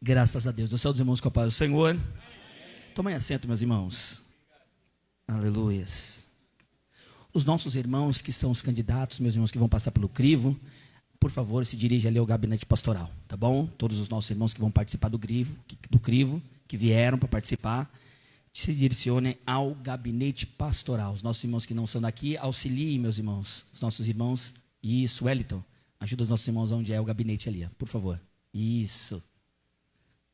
Graças a Deus. Do céu dos irmãos com a paz do Senhor. Tomem assento, meus irmãos. Aleluias. Os nossos irmãos que são os candidatos, meus irmãos que vão passar pelo crivo, por favor, se dirija ali ao gabinete pastoral, tá bom? Todos os nossos irmãos que vão participar do crivo, que vieram para participar, se direcionem ao gabinete pastoral. Os nossos irmãos que não são daqui, auxiliem, meus irmãos. Os nossos irmãos, isso, Wellington, ajuda os nossos irmãos onde é o gabinete ali, por favor. Isso.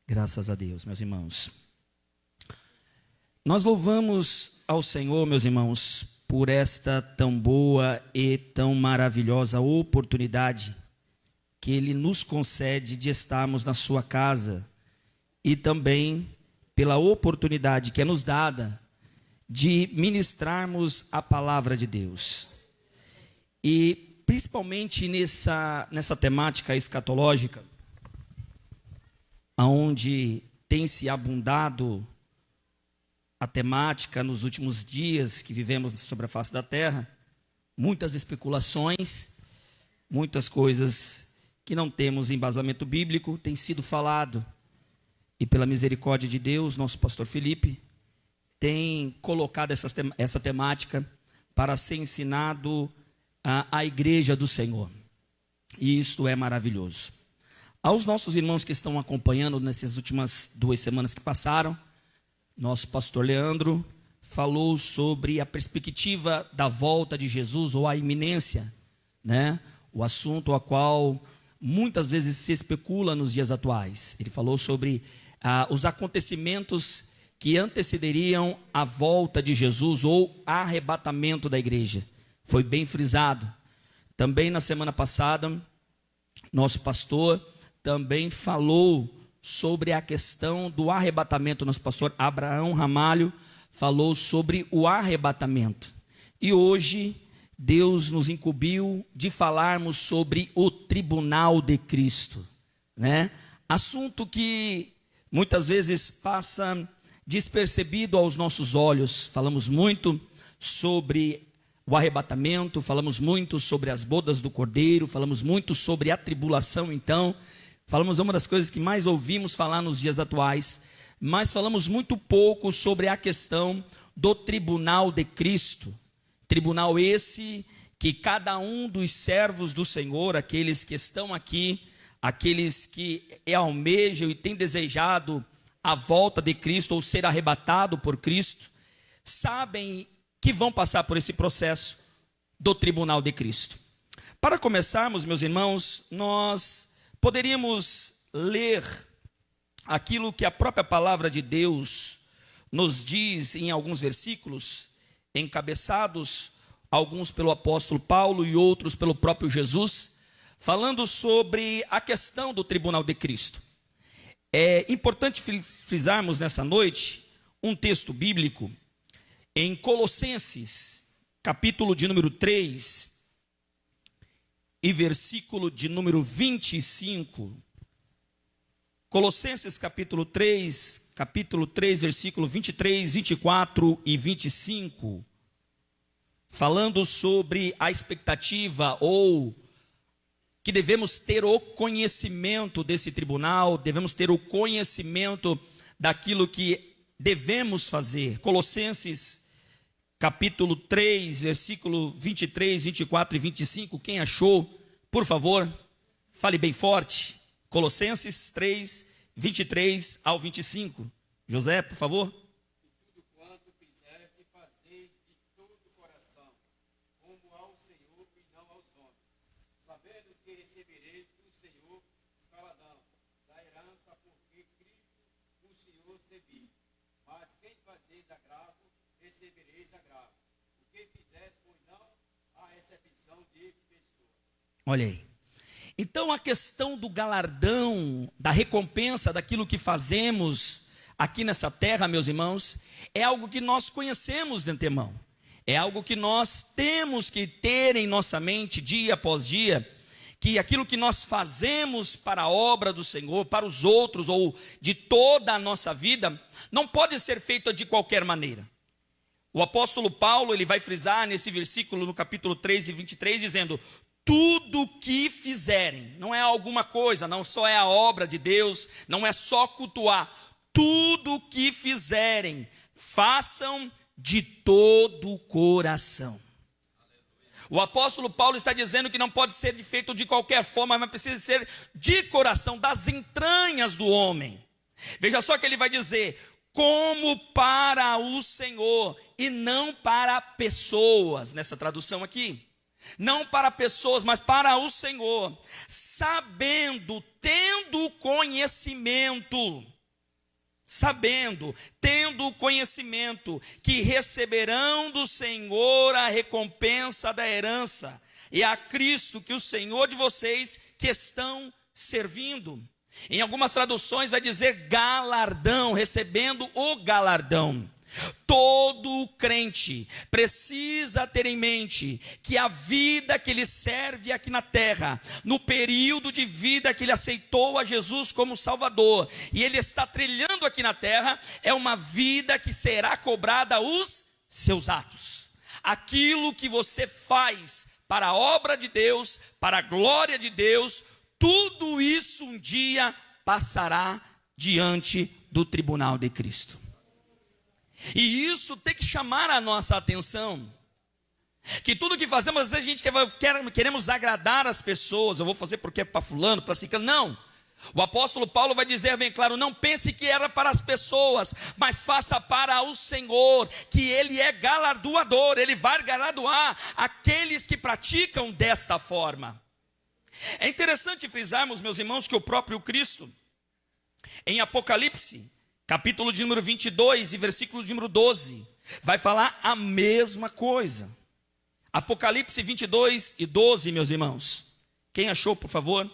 Graças a Deus, meus irmãos. Nós louvamos ao Senhor, meus irmãos, por esta tão boa e tão maravilhosa oportunidade que Ele nos concede de estarmos na sua casa e também pela oportunidade que é nos dada de ministrarmos a palavra de Deus. E principalmente nessa temática escatológica, onde tem se abundado a temática nos últimos dias que vivemos sobre a face da terra, muitas especulações, muitas coisas que não temos embasamento bíblico, tem sido falado. E pela misericórdia de Deus, nosso pastor Felipe tem colocado essa temática para ser ensinado à igreja do Senhor. E isto é maravilhoso. Aos nossos irmãos que estão acompanhando nessas últimas 2 semanas que passaram, nosso pastor Leandro falou sobre a perspectiva da volta de Jesus, ou a iminência, né? O assunto a qual muitas vezes se especula nos dias atuais. Ele falou sobre os acontecimentos que antecederiam a volta de Jesus ou arrebatamento da igreja. Foi bem frisado. Também na semana passada, nosso pastor também falou sobre a questão do arrebatamento. Nosso pastor Abraão Ramalho falou sobre o arrebatamento. E hoje Deus nos incumbiu de falarmos sobre o tribunal de Cristo, né? Assunto que muitas vezes passa despercebido aos nossos olhos. Falamos muito sobre o arrebatamento, falamos muito sobre as bodas do Cordeiro, falamos muito sobre a tribulação, então falamos uma das coisas que mais ouvimos falar nos dias atuais, mas falamos muito pouco sobre a questão do tribunal de Cristo. Tribunal esse que cada um dos servos do Senhor, aqueles que estão aqui, aqueles que almejam e têm desejado a volta de Cristo ou ser arrebatado por Cristo, sabem que vão passar por esse processo do tribunal de Cristo. Para começarmos, meus irmãos, nós poderíamos ler aquilo que a própria palavra de Deus nos diz em alguns versículos, encabeçados, alguns pelo apóstolo Paulo e outros pelo próprio Jesus, falando sobre a questão do tribunal de Cristo. É importante frisarmos nessa noite um texto bíblico em Colossenses, capítulo de número 3, e versículo de número 25. Colossenses capítulo 3, versículo 23, 24 e 25, falando sobre a expectativa ou que devemos ter o conhecimento desse tribunal, devemos ter o conhecimento daquilo que devemos fazer. Colossenses capítulo 3, versículo 23, 24 e 25, quem achou, por favor, fale bem forte. Colossenses 3, 23 ao 25. José, por favor. E tudo quanto fizeste, fazeis de todo o coração, como ao Senhor e não aos homens, sabendo que recebereis do Senhor o galardão da herança, porque Cristo o Senhor serviu. Mas quem fazeis agravo, recebereis agravo. O que fizeste, pois não há recepção de pessoas. Olha aí. Então a questão do galardão, da recompensa daquilo que fazemos aqui nessa terra, meus irmãos, é algo que nós conhecemos de antemão. É algo que nós temos que ter em nossa mente dia após dia, que aquilo que nós fazemos para a obra do Senhor, para os outros ou de toda a nossa vida, não pode ser feito de qualquer maneira. O apóstolo Paulo, ele vai frisar nesse versículo no capítulo 3 e 23, dizendo: tudo que fizerem, não é alguma coisa, não só é a obra de Deus, não é só cultuar, tudo que fizerem, façam de todo o coração. O apóstolo Paulo está dizendo que não pode ser feito de qualquer forma, mas precisa ser de coração, das entranhas do homem. Veja só que ele vai dizer, como para o Senhor e não para pessoas, nessa tradução aqui. Não para pessoas, mas para o Senhor, sabendo, tendo conhecimento, que receberão do Senhor a recompensa da herança, e a Cristo, que o Senhor de vocês que estão servindo. Em algumas traduções vai dizer galardão, recebendo o galardão. Todo crente precisa ter em mente que a vida que ele serve aqui na terra, no período de vida que ele aceitou a Jesus como Salvador, e ele está trilhando aqui na terra, é uma vida que será cobrada os seus atos. Aquilo que você faz para a obra de Deus, para a glória de Deus, tudo isso um dia passará diante do tribunal de Cristo. E isso tem que chamar a nossa atenção, que tudo que fazemos, às vezes a gente queremos agradar as pessoas, eu vou fazer porque é para fulano, para ciclano, não. O apóstolo Paulo vai dizer bem claro, não pense que era para as pessoas, mas faça para o Senhor, que Ele é galardoador, Ele vai galardoar aqueles que praticam desta forma. É interessante frisarmos, meus irmãos, que o próprio Cristo, em Apocalipse, capítulo de número 22 e versículo de número 12, vai falar a mesma coisa. Apocalipse 22 e 12, meus irmãos. Quem achou, por favor?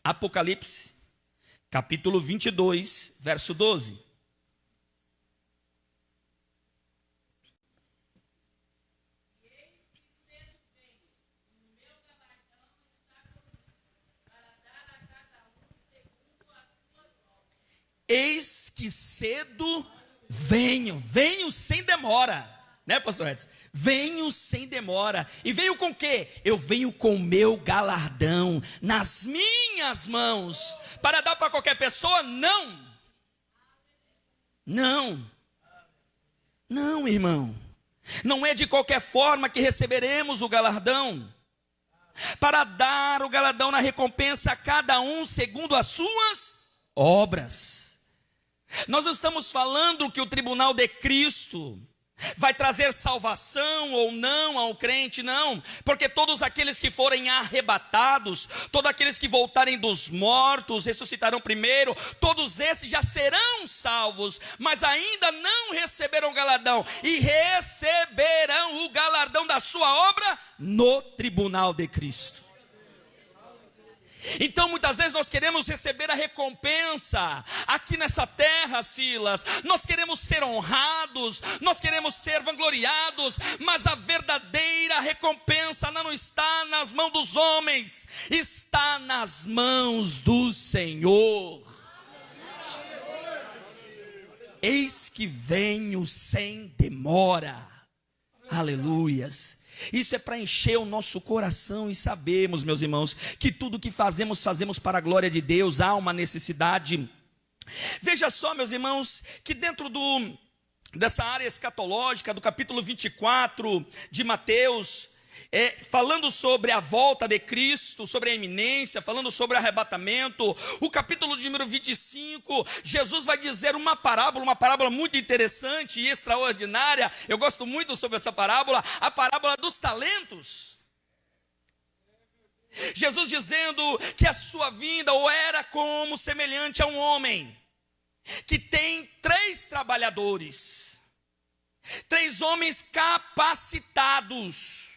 Apocalipse, capítulo 22, verso 12. Eis que cedo venho sem demora, né, pastor Edson? Venho sem demora. E venho com o quê? Eu venho com o meu galardão nas minhas mãos, para dar para qualquer pessoa? Não, irmão. Não é de qualquer forma que receberemos o galardão. Para dar o galardão na recompensa a cada um segundo as suas obras. Nós não estamos falando que o tribunal de Cristo vai trazer salvação ou não ao crente, não, porque todos aqueles que forem arrebatados, todos aqueles que voltarem dos mortos, ressuscitarão primeiro, todos esses já serão salvos, mas ainda não receberam o galardão, e receberão o galardão da sua obra no tribunal de Cristo. Então muitas vezes nós queremos receber a recompensa aqui nessa terra, Silas, nós queremos ser honrados, nós queremos ser vangloriados, mas a verdadeira recompensa não está nas mãos dos homens, está nas mãos do Senhor. Eis que venho sem demora, aleluias. Isso é para encher o nosso coração e sabermos, meus irmãos, que tudo que fazemos para a glória de Deus. Há uma necessidade. Veja só, meus irmãos, que dentro dessa área escatológica, do capítulo 24 de Mateus, falando sobre a volta de Cristo, sobre a iminência, falando sobre o arrebatamento, o capítulo de número 25, Jesus vai dizer uma parábola muito interessante e extraordinária. Eu gosto muito sobre essa parábola, a parábola dos talentos. Jesus dizendo que a sua vinda ou era como semelhante a um homem que tem 3 trabalhadores, 3 homens capacitados,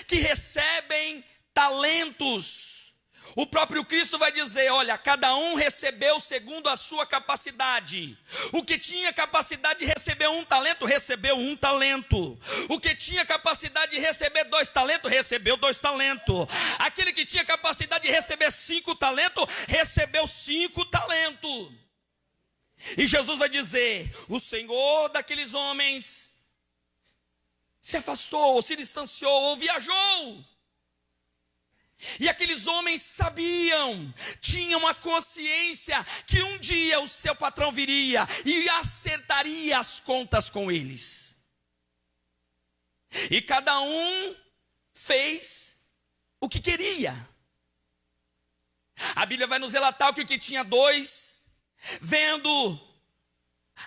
que recebem talentos. O próprio Cristo vai dizer, olha, cada um recebeu segundo a sua capacidade. O que tinha capacidade de receber 1 talento, recebeu 1 talento. O que tinha capacidade de receber 2 talentos, recebeu 2 talentos. Aquele que tinha capacidade de receber 5 talentos, recebeu 5 talentos. E Jesus vai dizer: o Senhor daqueles homens se afastou, ou se distanciou, ou viajou. E aqueles homens sabiam, tinham a consciência que um dia o seu patrão viria e acertaria as contas com eles. E cada um fez o que queria. A Bíblia vai nos relatar que o que tinha 2, vendo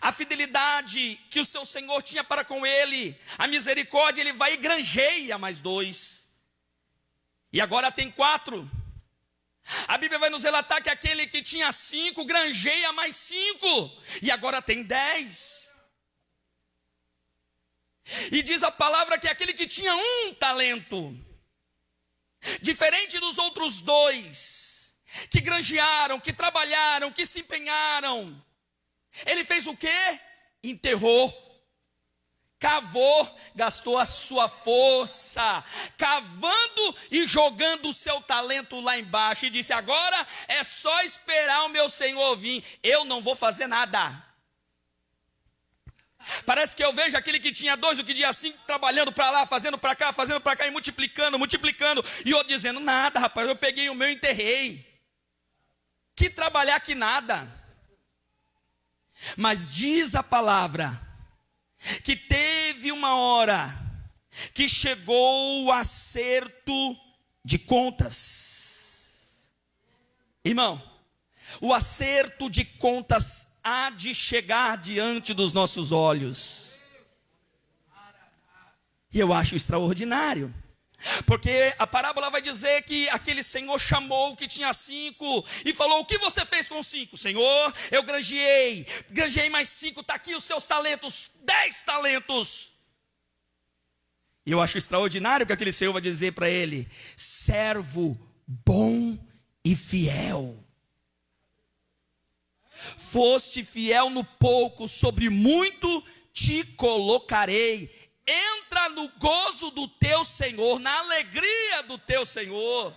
a fidelidade que o seu Senhor tinha para com ele, a misericórdia, ele vai e granjeia mais 2. E agora tem 4. A Bíblia vai nos relatar que aquele que tinha 5, granjeia mais 5. E agora tem 10. E diz a palavra que aquele que tinha 1 talento, diferente dos outros 2, que granjearam, que trabalharam, que se empenharam, ele fez o quê? Enterrou. Cavou, gastou a sua força, cavando e jogando o seu talento lá embaixo. E disse: agora é só esperar o meu Senhor vir, eu não vou fazer nada. Parece que eu vejo aquele que tinha 2, o que tinha 5, trabalhando para lá, fazendo para cá e multiplicando, e outro dizendo: nada, rapaz, eu peguei o meu e enterrei. Que trabalhar que nada. Mas diz a palavra que teve uma hora que chegou o acerto de contas. Irmão, o acerto de contas há de chegar diante dos nossos olhos. E eu acho extraordinário, porque a parábola vai dizer que aquele senhor chamou o que tinha 5 e falou: o que você fez com 5? Senhor, eu granjeei mais 5, está aqui os seus talentos, 10 talentos. E eu acho extraordinário que aquele senhor vai dizer para ele: servo bom e fiel, foste fiel no pouco, sobre muito te colocarei. Entra no gozo do teu Senhor, na alegria do teu Senhor.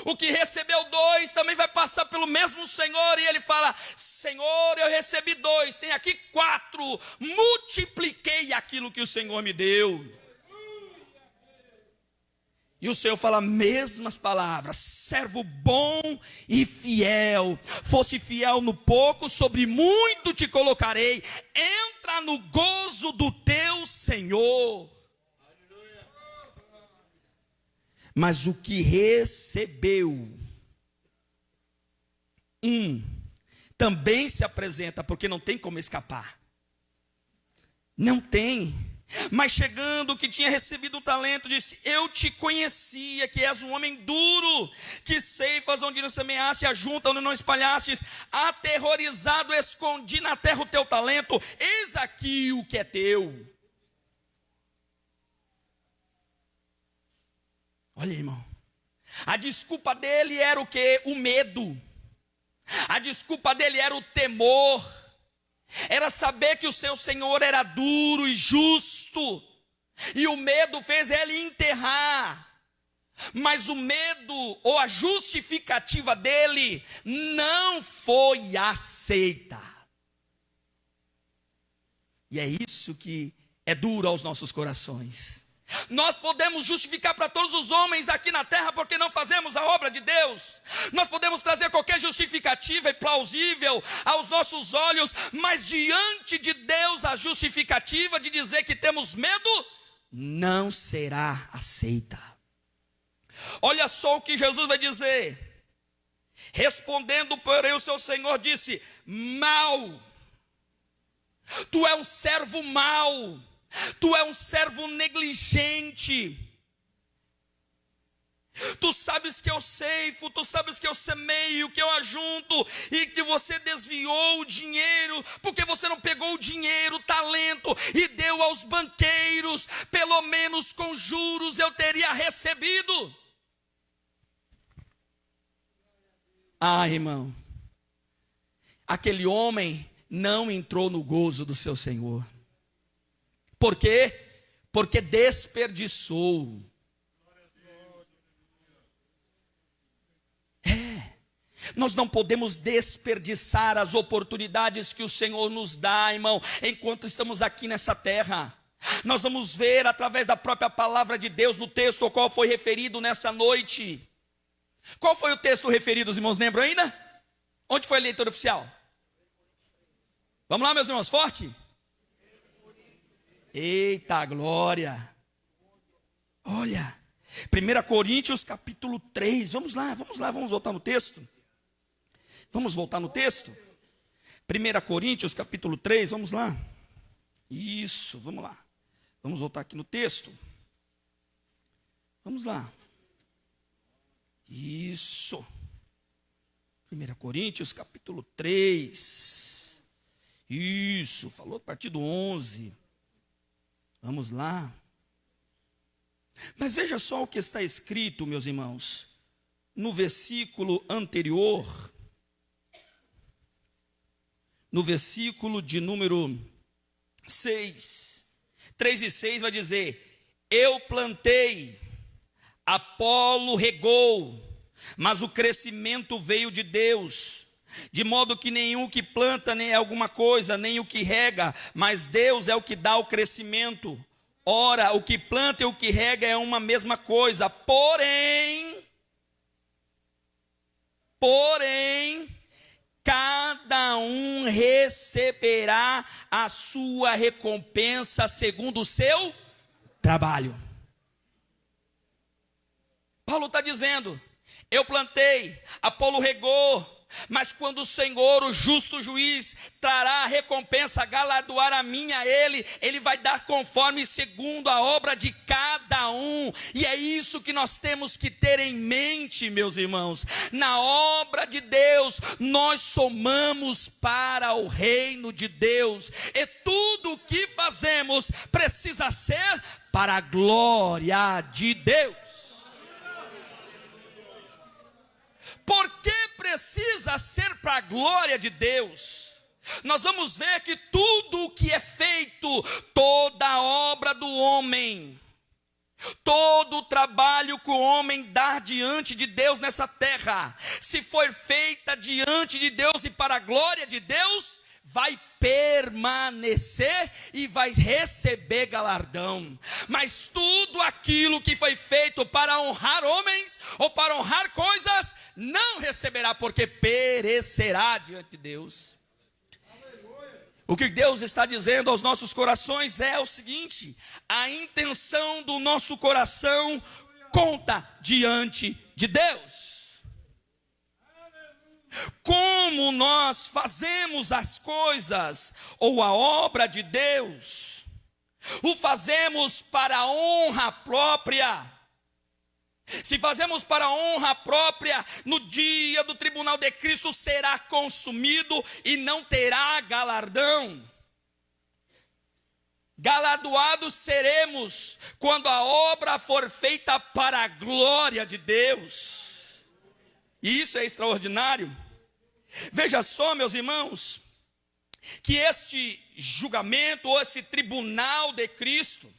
O que recebeu 2 também vai passar pelo mesmo Senhor, e ele fala: Senhor, eu recebi 2, tem aqui 4, multipliquei aquilo que o Senhor me deu. E o Senhor fala mesmas palavras: servo bom e fiel, fosse fiel no pouco, sobre muito te colocarei, entra no gozo do teu Senhor. Mas o que recebeu, também se apresenta, porque não tem como escapar, não tem. Mas chegando o que tinha recebido o talento, disse: eu te conhecia, que és um homem duro, que ceifas onde não semeaste, ajunta onde não espalhastes. Aterrorizado, escondi na terra o teu talento, eis aqui o que é teu. Olha, irmão, a desculpa dele era o quê? O medo. A desculpa dele era o temor. Era saber que o seu Senhor era duro e justo, e o medo fez ele enterrar. Mas o medo, ou a justificativa dele, não foi aceita. E é isso que é duro aos nossos corações. Nós podemos justificar para todos os homens aqui na terra porque não fazemos a obra de Deus. Nós podemos trazer qualquer justificativa e plausível aos nossos olhos, mas diante de Deus a justificativa de dizer que temos medo não será aceita. Olha só o que Jesus vai dizer. Respondendo, porém, o seu Senhor disse: mau, tu é um servo mau, tu é um servo negligente. Tu sabes que eu ceifo, tu sabes que eu semeio, que eu ajunto, e que você desviou o dinheiro, porque você não pegou o dinheiro, o talento, e deu aos banqueiros. Pelo menos com juros eu teria recebido. Ah, irmão, aquele homem não entrou no gozo do seu Senhor. Por quê? Porque desperdiçou. Nós não podemos desperdiçar as oportunidades que o Senhor nos dá, irmão, enquanto estamos aqui nessa terra. Nós vamos ver através da própria palavra de Deus, no texto ao qual foi referido nessa noite. Qual foi o texto referido, os irmãos lembram ainda? Onde foi a leitura oficial? Vamos lá, meus irmãos, forte? Eita glória! Olha, 1 Coríntios capítulo 3, vamos lá, vamos voltar no texto. Vamos voltar no texto? 1 Coríntios capítulo 3, vamos lá. Isso, vamos lá. Vamos voltar aqui no texto. Vamos lá. Isso. 1 Coríntios capítulo 3. Isso, falou a partir do 11. Vamos lá. Mas veja só o que está escrito, meus irmãos, no versículo anterior, no versículo de número 6, 3 e 6 vai dizer: eu plantei, Apolo regou, mas o crescimento veio de Deus, de modo que nenhum que planta nem é alguma coisa, nem o que rega, mas Deus é o que dá o crescimento. Ora, o que planta e o que rega é uma mesma coisa, porém, cada um receberá a sua recompensa segundo o seu trabalho. Paulo está dizendo: eu plantei, Apolo regou, mas quando o Senhor, o justo juiz, trará a recompensa, galardoar a mim, a ele, ele vai dar conforme segundo a obra de cada um. E é isso que nós temos que ter em mente, meus irmãos. Na obra de Deus, nós somamos para o reino de Deus, e tudo o que fazemos precisa ser para a glória de Deus. Por que precisa ser para a glória de Deus? Nós vamos ver que tudo o que é feito, toda a obra do homem, todo o trabalho que o homem dá diante de Deus nessa terra, se for feita diante de Deus e para a glória de Deus, vai permanecer e vai receber galardão. Mas tudo aquilo que foi feito para honrar homens ou para honrar coisas, não receberá, porque perecerá diante de Deus. O que Deus está dizendo aos nossos corações é o seguinte: a intenção do nosso coração conta diante de Deus. Como nós fazemos as coisas ou a obra de Deus, o fazemos para a honra própria. Se fazemos para a honra própria, no dia do tribunal de Cristo será consumido e não terá galardão. Galardoados seremos quando a obra for feita para a glória de Deus. E isso é extraordinário. Veja só, meus irmãos, que este julgamento ou esse tribunal de Cristo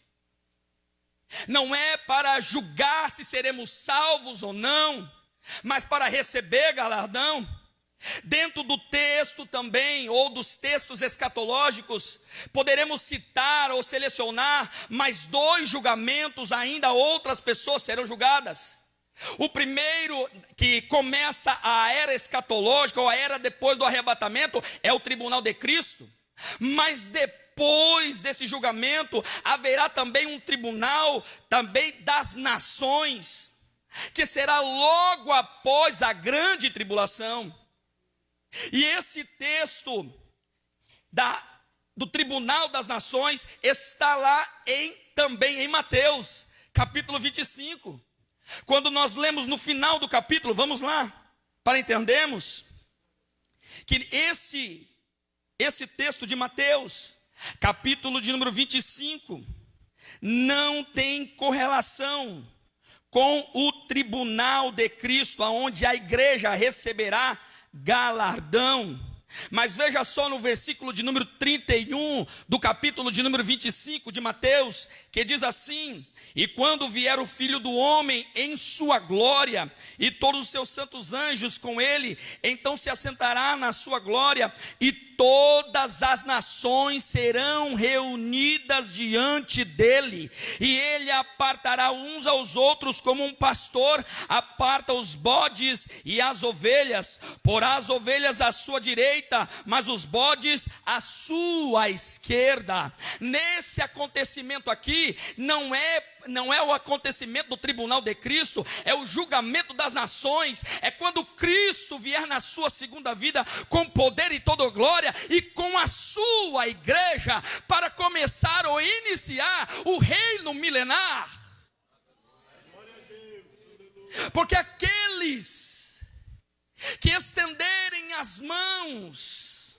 não é para julgar se seremos salvos ou não, mas para receber galardão. Dentro do texto também, ou dos textos escatológicos, poderemos citar ou selecionar mais 2 julgamentos, ainda outras pessoas serão julgadas. O primeiro, que começa a era escatológica, ou a era depois do arrebatamento, é o tribunal de Cristo. Mas depois desse julgamento, haverá também um tribunal também das nações, que será logo após a grande tribulação. E esse texto do tribunal das nações está lá também em Mateus, capítulo 25. Quando nós lemos no final do capítulo, vamos lá, para entendermos que esse texto de Mateus, capítulo de número 25, não tem correlação com o tribunal de Cristo, onde a igreja receberá galardão. Mas veja só no versículo de número 30 31 do capítulo de número 25 de Mateus, que diz assim: e quando vier o Filho do Homem em sua glória, e todos os seus santos anjos com ele, então se assentará na sua glória, e todas as nações serão reunidas diante dele, e ele apartará uns aos outros como um pastor aparta os bodes e as ovelhas, porá as ovelhas à sua direita, mas os bodes à sua esquerda. Nesse acontecimento aqui, não é o acontecimento do tribunal de Cristo, é o julgamento das nações, é quando Cristo vier na sua segunda vida, com poder e toda glória, e com a sua igreja, para começar ou iniciar o reino milenar. Porque aqueles que estenderem as mãos,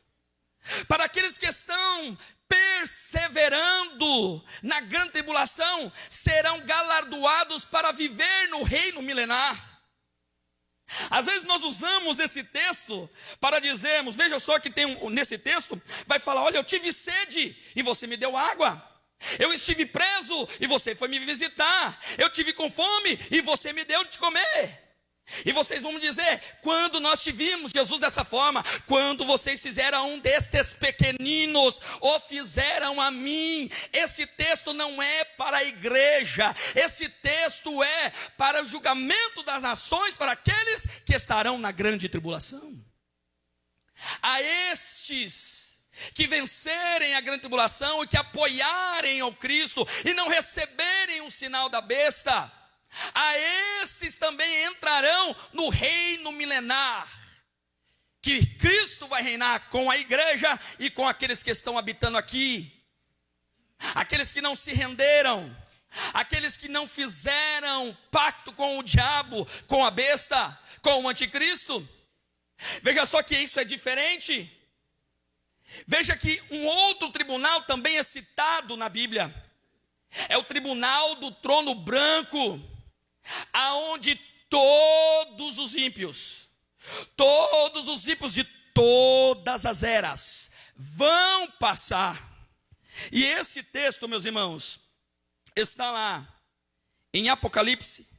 para aqueles que estão perseverando na grande tribulação, serão galardoados para viver no reino milenar. Às vezes nós usamos esse texto para dizermos, veja só que nesse texto, vai falar: olha, eu tive sede e você me deu água, eu estive preso e você foi me visitar, eu tive com fome e você me deu de comer. E vocês vão me dizer: quando nós tivemos Jesus dessa forma? Quando vocês fizeram a um destes pequeninos, o fizeram a mim. Esse texto não é para a igreja, esse texto é para o julgamento das nações, para aqueles que estarão na grande tribulação. A estes que vencerem a grande tribulação e que apoiarem ao Cristo e não receberem o sinal da besta, a esses também entrarão no reino milenar, que Cristo vai reinar com a igreja e com aqueles que estão habitando aqui, aqueles que não se renderam, aqueles que não fizeram pacto com o diabo, com a besta, com o anticristo. Veja só que isso é diferente. Veja que um outro tribunal também é citado na Bíblia, é o tribunal do trono branco, aonde todos os ímpios de todas as eras vão passar. E esse texto, meus irmãos, está lá em Apocalipse.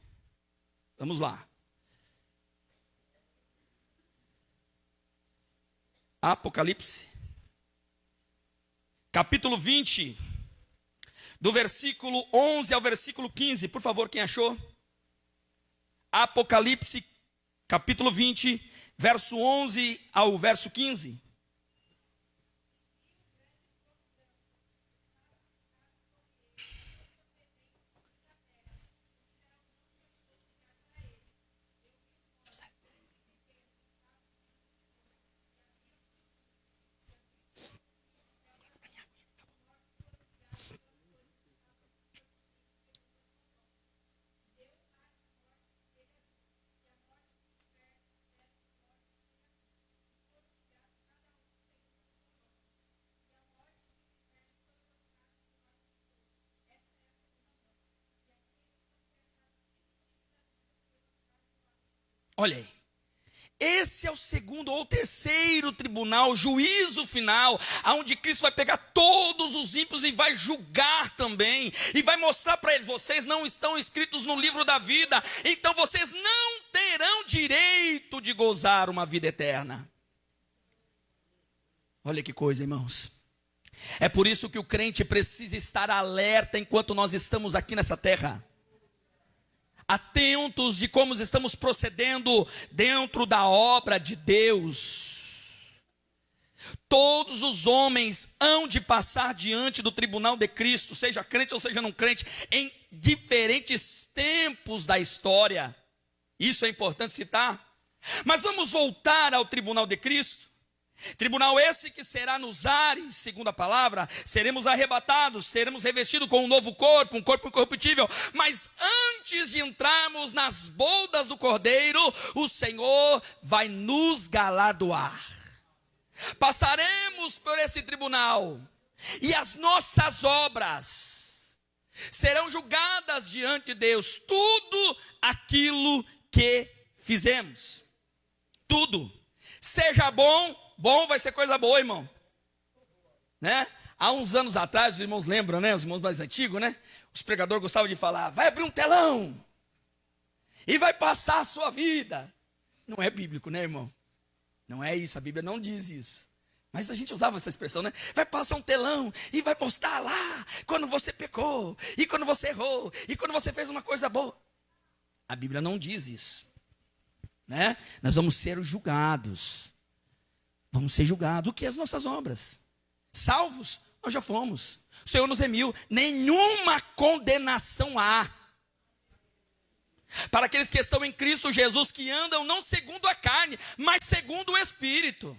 Vamos lá. Apocalipse, capítulo 20, do versículo 11 ao versículo 15. Por favor, quem achou? Apocalipse, capítulo 20, verso 11 ao verso 15. Olha aí, esse é o segundo ou terceiro tribunal, juízo final, onde Cristo vai pegar todos os ímpios e vai julgar também, e vai mostrar para eles: vocês não estão escritos no livro da vida, então vocês não terão direito de gozar uma vida eterna. Olha que coisa, irmãos. É por isso que o crente precisa estar alerta enquanto nós estamos aqui nessa terra, atentos de como estamos procedendo dentro da obra de Deus. Todos os homens hão de passar diante do tribunal de Cristo, seja crente ou seja não crente, em diferentes tempos da história. Isso é importante citar. Mas vamos voltar ao tribunal de Cristo. Tribunal esse que será nos ares, segundo a palavra, seremos arrebatados, seremos revestidos com um novo corpo, um corpo incorruptível. Mas antes de entrarmos nas bodas do Cordeiro, o Senhor vai nos galardoar. Passaremos por esse tribunal e as nossas obras serão julgadas diante de Deus. Tudo aquilo que fizemos, tudo, seja bom vai ser coisa boa, irmão, né? Há uns anos atrás, os irmãos lembram, né? Os irmãos mais antigos, né? Os pregadores gostavam de falar, vai abrir um telão e vai passar a sua vida. Não é bíblico, né, irmão? Não é isso, a Bíblia não diz isso. Mas a gente usava essa expressão, né? Vai passar um telão e vai postar lá quando você pecou, e quando você errou, e quando você fez uma coisa boa. A Bíblia não diz isso, né? Nós vamos ser julgados. Vamos ser julgados. O que? As nossas obras. Salvos, nós já fomos. O Senhor nos remiu. Nenhuma condenação há para aqueles que estão em Cristo Jesus, que andam não segundo a carne, mas segundo o Espírito.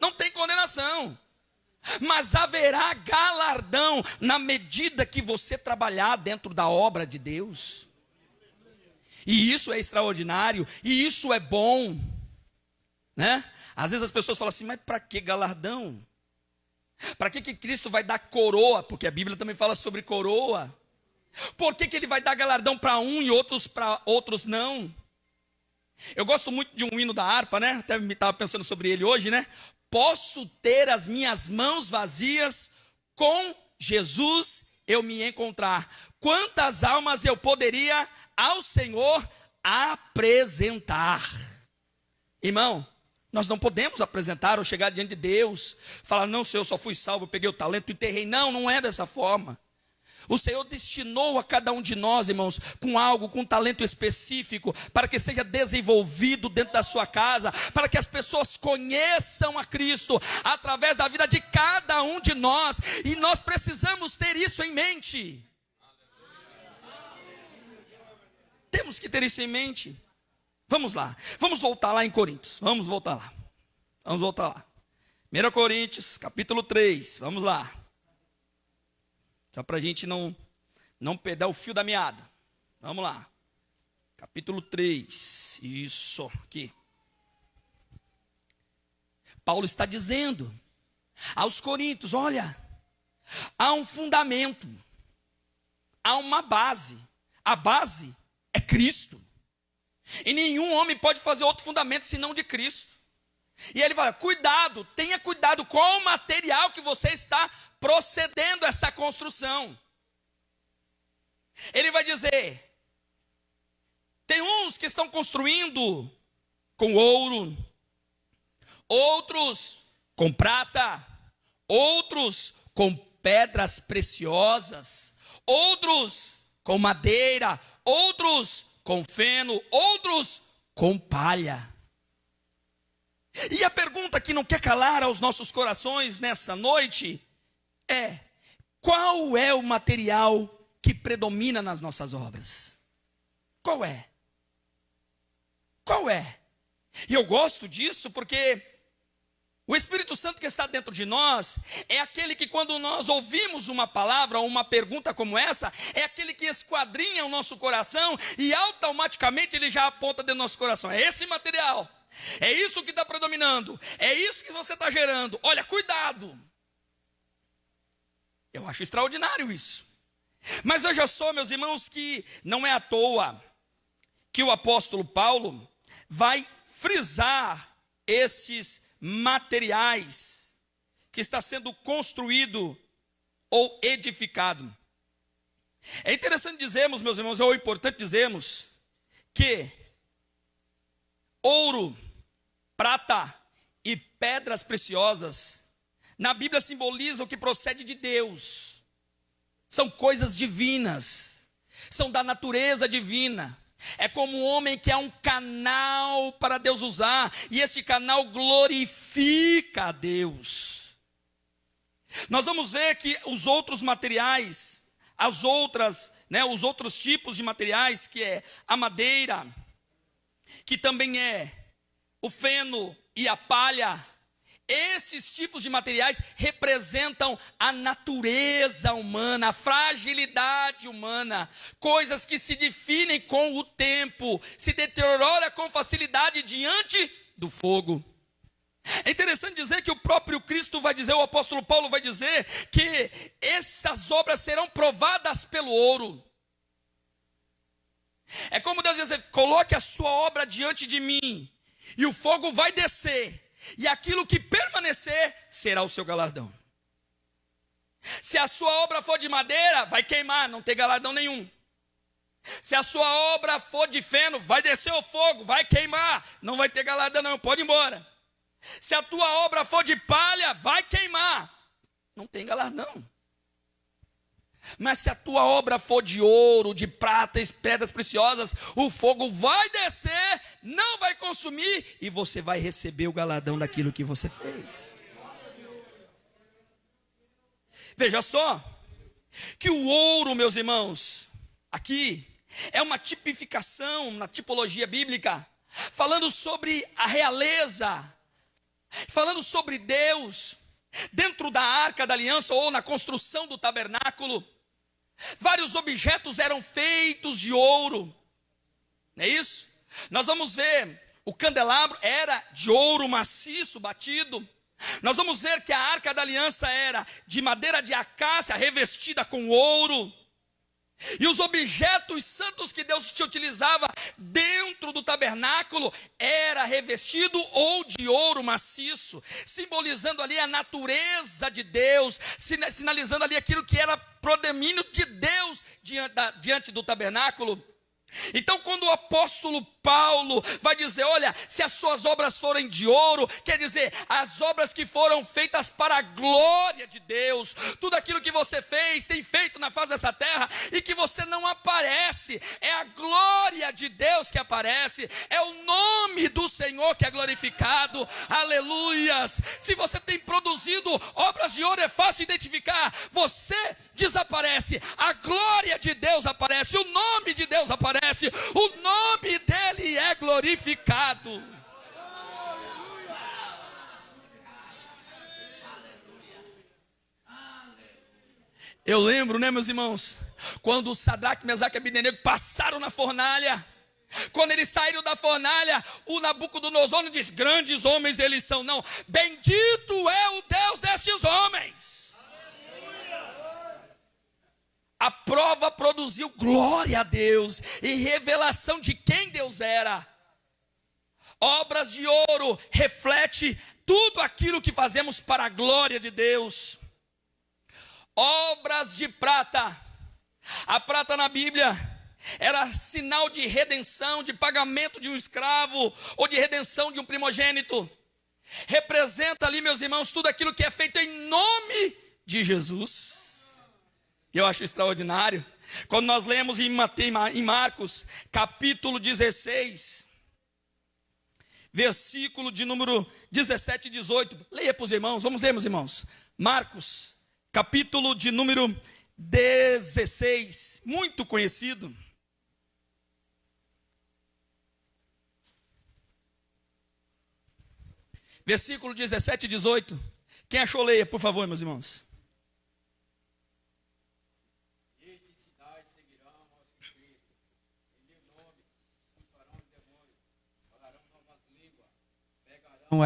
Não tem condenação, mas haverá galardão na medida que você trabalhar dentro da obra de Deus. E isso é extraordinário, e isso é bom, né? Às vezes as pessoas falam assim, mas para que galardão? Para que Cristo vai dar coroa? Porque a Bíblia também fala sobre coroa. Por que ele vai dar galardão para um e outros para outros não? Eu gosto muito de um hino da harpa, né? Até estava pensando sobre ele hoje, né? Posso ter as minhas mãos vazias, com Jesus eu me encontrar. Quantas almas eu poderia ao Senhor apresentar? Irmão, nós não podemos apresentar ou chegar diante de Deus, falar, não, Senhor, eu só fui salvo, eu peguei o talento e enterrei. Não, não é dessa forma. O Senhor destinou a cada um de nós, irmãos, com algo, com um talento específico, para que seja desenvolvido dentro da sua casa, para que as pessoas conheçam a Cristo, através da vida de cada um de nós, e nós precisamos ter isso em mente. Temos que ter isso em mente. Vamos lá, vamos voltar lá em Coríntios, vamos voltar lá. 1 Coríntios, capítulo 3, vamos lá. Só para a gente não perder o fio da meada. Vamos lá. Capítulo 3. Isso, aqui. Paulo está dizendo aos coríntios, olha, há um fundamento, há uma base. A base é Cristo. E nenhum homem pode fazer outro fundamento senão de Cristo. E ele fala, cuidado, tenha cuidado com o material que você está procedendo essa construção. Ele vai dizer, tem uns que estão construindo com ouro, outros com prata, outros com pedras preciosas, outros com madeira, outros com feno, outros com palha. E a pergunta que não quer calar aos nossos corações nesta noite é, qual é o material que predomina nas nossas obras? Qual é? Qual é? E eu gosto disso porque o Espírito Santo que está dentro de nós é aquele que, quando nós ouvimos uma palavra ou uma pergunta como essa, é aquele que esquadrinha o nosso coração e automaticamente ele já aponta dentro do nosso coração. É esse material. É isso que está predominando. É isso que você está gerando. Olha, cuidado. Eu acho extraordinário isso. Mas veja só, meus irmãos, que não é à toa que o apóstolo Paulo vai frisar esses materiais que está sendo construído ou edificado. É interessante dizermos, meus irmãos, ou importante dizermos que ouro, prata e pedras preciosas na Bíblia simbolizam o que procede de Deus. São coisas divinas, são da natureza divina. É como um homem que é um canal para Deus usar, e esse canal glorifica a Deus. Nós vamos ver que os outros materiais, os outros tipos de materiais, que é a madeira, que também é o feno e a palha, esses tipos de materiais representam a natureza humana, a fragilidade humana, coisas que se definem com o tempo, se deterioram com facilidade diante do fogo. É interessante dizer que o próprio Cristo vai dizer, o apóstolo Paulo vai dizer, que essas obras serão provadas pelo ouro. É como Deus diz, coloque a sua obra diante de mim, e o fogo vai descer, e aquilo que permanecer será o seu galardão. Se a sua obra for de madeira, vai queimar, não tem galardão nenhum. Se a sua obra for de feno, vai descer o fogo, vai queimar, não vai ter galardão não, pode ir embora. Se a tua obra for de palha, vai queimar, não tem galardão. Mas se a tua obra for de ouro, de prata, pedras preciosas, o fogo vai descer, não vai consumir, e você vai receber o galardão daquilo que você fez. Veja só, que o ouro, meus irmãos, aqui é uma tipificação na tipologia bíblica, falando sobre a realeza, falando sobre Deus, dentro da arca da aliança ou na construção do tabernáculo. Vários objetos eram feitos de ouro, não é isso? Nós vamos ver, o candelabro era de ouro maciço batido. Nós vamos ver que a arca da aliança era de madeira de acácia revestida com ouro. E os objetos santos que Deus te utilizava dentro do tabernáculo era revestido ou de ouro maciço, simbolizando ali a natureza de Deus, sinalizando ali aquilo que era predomínio de Deus diante do tabernáculo. Então, quando o apóstolo Paulo vai dizer, olha, se as suas obras forem de ouro, quer dizer, as obras que foram feitas para a glória de Deus, tudo aquilo que você fez, tem feito na face dessa terra, e que você não aparece, é a glória de Deus que aparece, é o nome do Senhor que é glorificado, aleluias. Se você tem produzido obras de ouro, é fácil identificar, você desaparece, a glória de Deus aparece, o nome de Deus aparece, o nome dele é glorificado. Eu lembro, né, meus irmãos, quando Sadraque, Mesaque e Abednego passaram na fornalha. Quando eles saíram da fornalha, o Nabucodonosor não diz, grandes homens eles são, não, bendito é o Deus destes homens. A prova produziu glória a Deus e revelação de quem Deus era. Obras de ouro reflete tudo aquilo que fazemos para a glória de Deus. Obras de prata. A prata na Bíblia era sinal de redenção, de pagamento de um escravo ou de redenção de um primogênito. Representa ali, meus irmãos, tudo aquilo que é feito em nome de Jesus. E eu acho extraordinário, quando nós lemos em Marcos, capítulo 16, versículo de número 17 e 18. Leia para os irmãos, vamos ler, meus irmãos. Marcos, capítulo de número 16, muito conhecido. Versículo 17 e 18. Quem achou, leia, por favor, meus irmãos.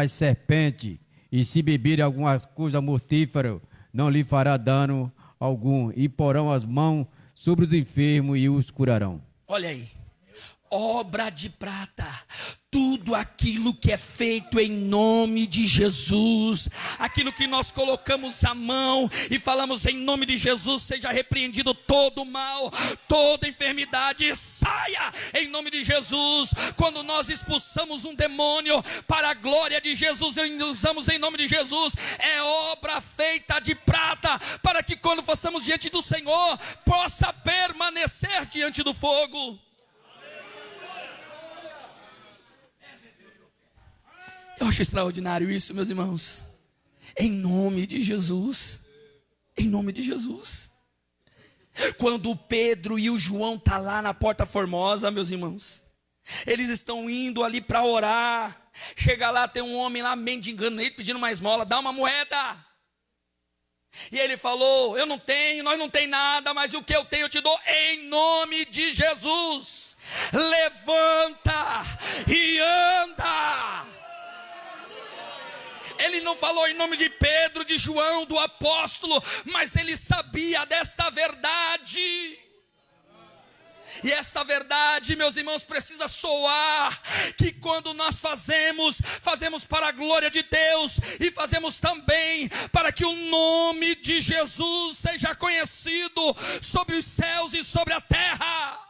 As serpentes, e se beberem alguma coisa mortífera, não lhe fará dano algum, e porão as mãos sobre os enfermos e os curarão. Olha aí, obra de prata, tudo aquilo que é feito em nome de Jesus, aquilo que nós colocamos a mão e falamos em nome de Jesus, seja repreendido todo o mal, toda enfermidade, saia em nome de Jesus. Quando nós expulsamos um demônio para a glória de Jesus e usamos em nome de Jesus, é obra feita de prata, para que quando façamos diante do Senhor, possa permanecer diante do fogo. Eu acho extraordinário isso, meus irmãos. Em nome de Jesus. Em nome de Jesus. Quando o Pedro e o João estão lá na Porta Formosa, meus irmãos, eles estão indo ali para orar. Chega lá, tem um homem lá mendigando ele, pedindo uma esmola, dá uma moeda. E ele falou, eu não tenho, nós não tem nada, mas o que eu tenho eu te dou em nome de Jesus. Levanta e anda. Ele não falou em nome de Pedro, de João, do apóstolo, mas ele sabia desta verdade. E esta verdade, meus irmãos, precisa soar, que quando nós fazemos para a glória de Deus, e fazemos também para que o nome de Jesus seja conhecido sobre os céus e sobre a terra.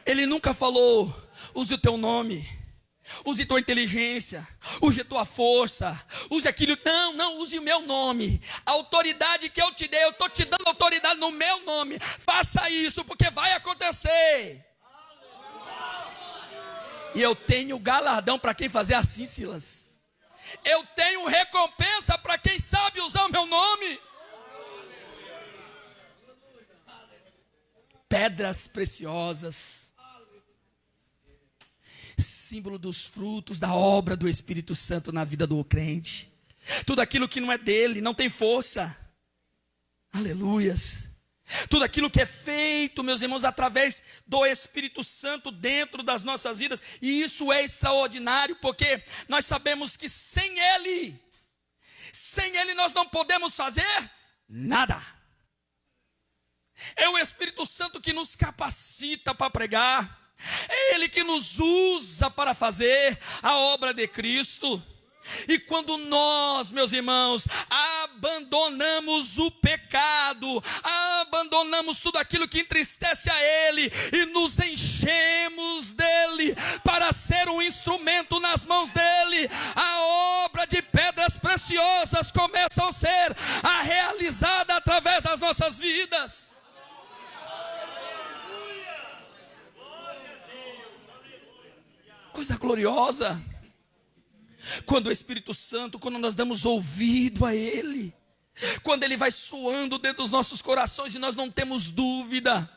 Ele nunca falou, use o teu nome, use tua inteligência, use tua força, use aquilo. Não, use o meu nome. A autoridade que eu te dei, eu estou te dando autoridade no meu nome. Faça isso, porque vai acontecer. E eu tenho galardão para quem fazer assim, Silas. Eu tenho recompensa para quem sabe usar o meu nome. Pedras preciosas, símbolo dos frutos da obra do Espírito Santo na vida do crente. Tudo aquilo que não é dele, não tem força. Aleluias. Tudo aquilo que é feito, meus irmãos, através do Espírito Santo dentro das nossas vidas. E isso é extraordinário, porque nós sabemos que sem Ele nós não podemos fazer nada. É o Espírito Santo que nos capacita para pregar. É Ele que nos usa para fazer a obra de Cristo. E quando nós, meus irmãos, abandonamos o pecado, abandonamos tudo aquilo que entristece a Ele e nos enchemos dEle para ser um instrumento nas mãos dEle, a obra de pedras preciosas começa a ser realizada através das nossas vidas. Coisa gloriosa, quando o Espírito Santo, quando nós damos ouvido a Ele, quando Ele vai soando dentro dos nossos corações e nós não temos dúvida,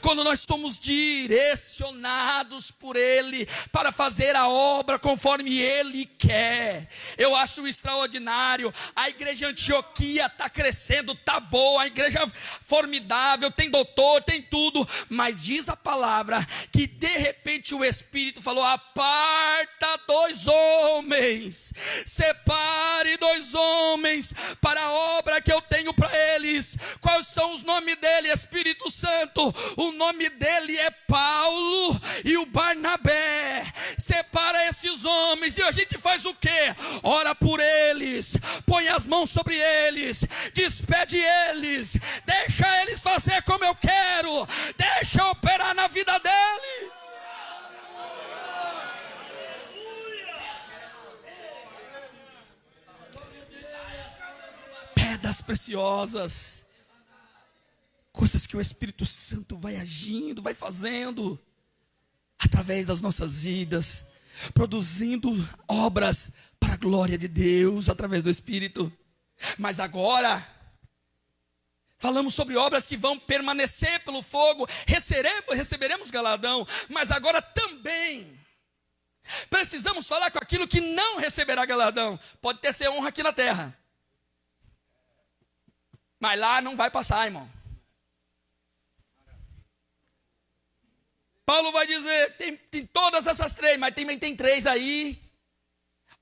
quando nós somos direcionados por Ele para fazer a obra conforme Ele quer. Eu acho extraordinário. A igreja de Antioquia está crescendo, está boa, a igreja formidável, tem doutor, tem tudo, mas diz a palavra que de repente o Espírito falou: aparta 2 homens, separe 2 homens para a obra que eu tenho para eles. Quais são os nomes dele, Espírito Santo? O nome dele é Paulo e o Barnabé. Separa esses homens e a gente faz o quê? Ora por eles, põe as mãos sobre eles, despede eles, deixa eles fazer como eu quero, deixa operar na vida deles. Pedras preciosas, coisas que o Espírito Santo vai agindo, vai fazendo através das nossas vidas, produzindo obras para a glória de Deus através do Espírito. Mas agora falamos sobre obras que vão permanecer pelo fogo, receberemos galardão, mas agora também precisamos falar com aquilo que não receberá galardão. Pode ter ser honra aqui na terra, mas lá não vai passar, irmão. Paulo vai dizer, tem todas essas 3, mas também tem 3 aí.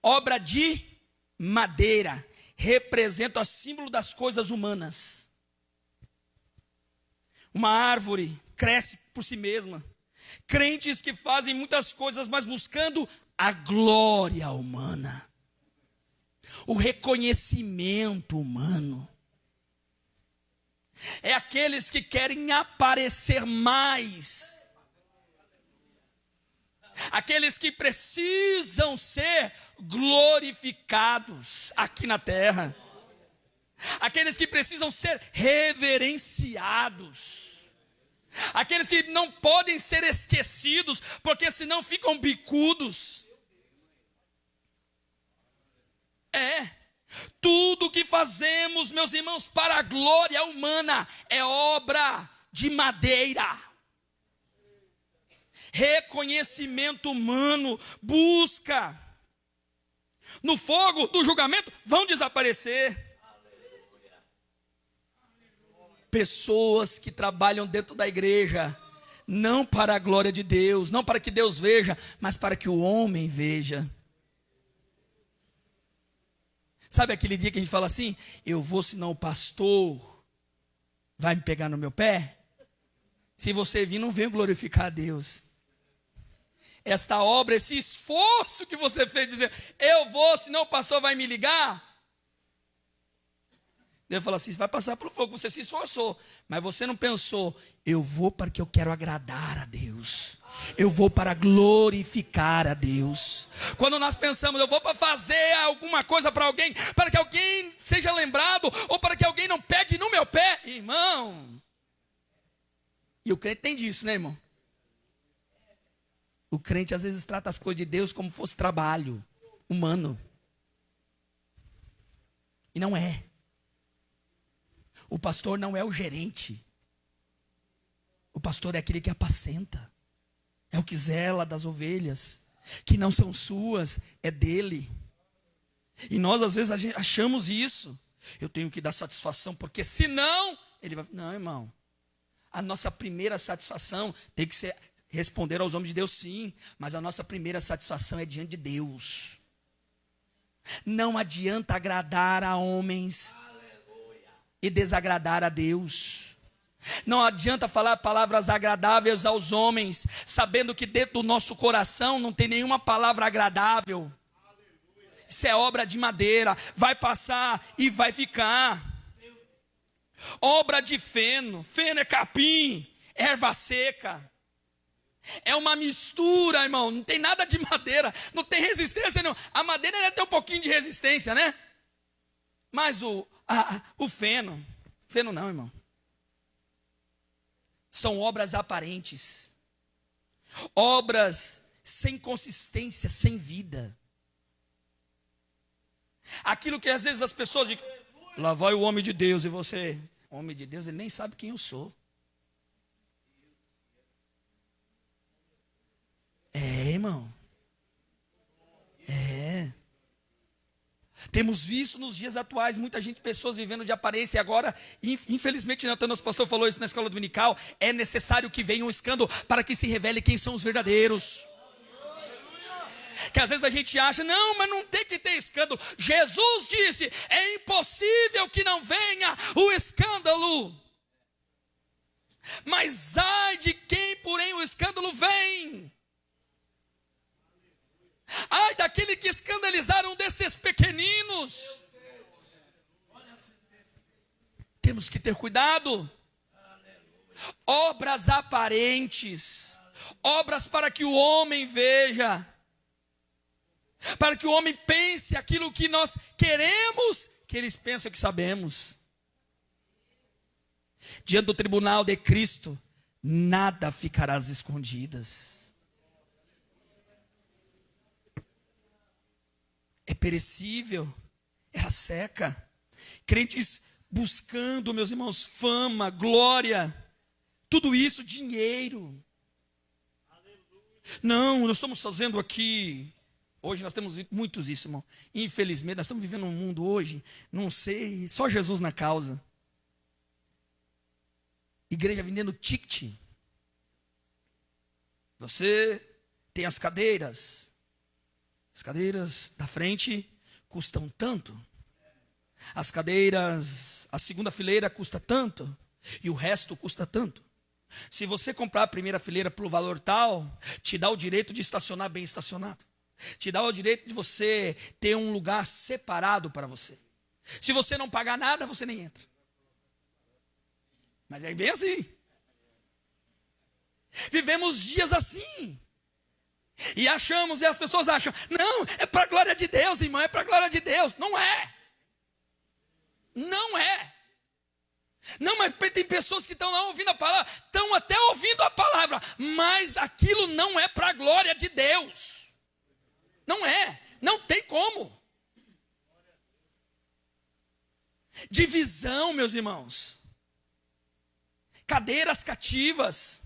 Obra de madeira, representa o símbolo das coisas humanas. Uma árvore cresce por si mesma. Crentes que fazem muitas coisas, mas buscando a glória humana, o reconhecimento humano. É aqueles que querem aparecer mais, aqueles que precisam ser glorificados aqui na terra, aqueles que precisam ser reverenciados, aqueles que não podem ser esquecidos, porque senão ficam bicudos. Tudo que fazemos, meus irmãos, para a glória humana é obra de madeira. Reconhecimento humano, busca. No fogo do julgamento vão desaparecer. Pessoas que trabalham dentro da igreja, não para a glória de Deus, não para que Deus veja, mas para que o homem veja. Sabe aquele dia que a gente fala assim, eu vou senão o pastor vai me pegar no meu pé? Se você vir, não venho glorificar a Deus. Esta obra, esse esforço que você fez, dizer, eu vou, senão o pastor vai me ligar. Deus fala assim, vai passar pelo fogo, você se esforçou, mas você não pensou, eu vou porque eu quero agradar a Deus. Eu vou para glorificar a Deus. Quando nós pensamos, eu vou para fazer alguma coisa para alguém, para que alguém seja lembrado, ou para que alguém não pegue no meu pé, irmão. E o crente tem disso, né, irmão? O crente às vezes trata as coisas de Deus como fosse trabalho humano. E não é. O pastor não é o gerente. O pastor é aquele que apacenta. É o que zela das ovelhas, que não são suas, é dele. E nós às vezes achamos isso. Eu tenho que dar satisfação, porque senão ele vai... Não, irmão. A nossa primeira satisfação tem que ser responder aos homens de Deus, sim. Mas a nossa primeira satisfação é diante de Deus. Não adianta agradar a homens e desagradar a Deus. Não adianta falar palavras agradáveis aos homens, sabendo que dentro do nosso coração não tem nenhuma palavra agradável. Isso é obra de madeira, vai passar e vai ficar. Obra de feno, feno é capim, erva seca. É uma mistura, irmão, não tem nada de madeira, não tem resistência não. A madeira ainda tem um pouquinho de resistência, né? Mas o feno não, irmão. São obras aparentes, obras sem consistência, sem vida. Aquilo que às vezes as pessoas dizem, lá vai o homem de Deus, e você, homem de Deus, ele nem sabe quem eu sou. É, irmão. É. Temos visto nos dias atuais muita gente, pessoas vivendo de aparência, e agora, infelizmente, o nosso pastor falou isso na escola dominical, é necessário que venha um escândalo para que se revele quem são os verdadeiros. Que às vezes a gente acha, não, mas não tem que ter escândalo. Jesus disse, é impossível que não venha o escândalo. Mas ai de quem, porém, o escândalo vem. Ai daquele que escandalizaram desses pequeninos. Temos que ter cuidado. Obras aparentes, obras para que o homem veja, para que o homem pense aquilo que nós queremos que eles pensem que sabemos. Diante do tribunal de Cristo, nada ficará às escondidas. É perecível, ela seca. Crentes buscando, meus irmãos, fama, glória, tudo isso, dinheiro. Não, nós estamos fazendo aqui, hoje nós temos muitos isso, irmão. Infelizmente, nós estamos vivendo um mundo hoje, não sei, só Jesus na causa. Igreja vendendo ticket. Você tem as cadeiras. As cadeiras da frente custam tanto. As cadeiras, a segunda fileira custa tanto. E o resto custa tanto. Se você comprar a primeira fileira pelo valor tal, te dá o direito de estacionar bem estacionado. Te dá o direito de você ter um lugar separado para você. Se você não pagar nada, você nem entra. Mas é bem assim. Vivemos dias assim. E achamos, e as pessoas acham, não, é para a glória de Deus, irmão, é para a glória de Deus. Não é. Não é. Não, mas tem pessoas que estão lá ouvindo a palavra, estão até ouvindo a palavra, mas aquilo não é para a glória de Deus. Não é, não tem como. Divisão, meus irmãos. Cadeiras cativas.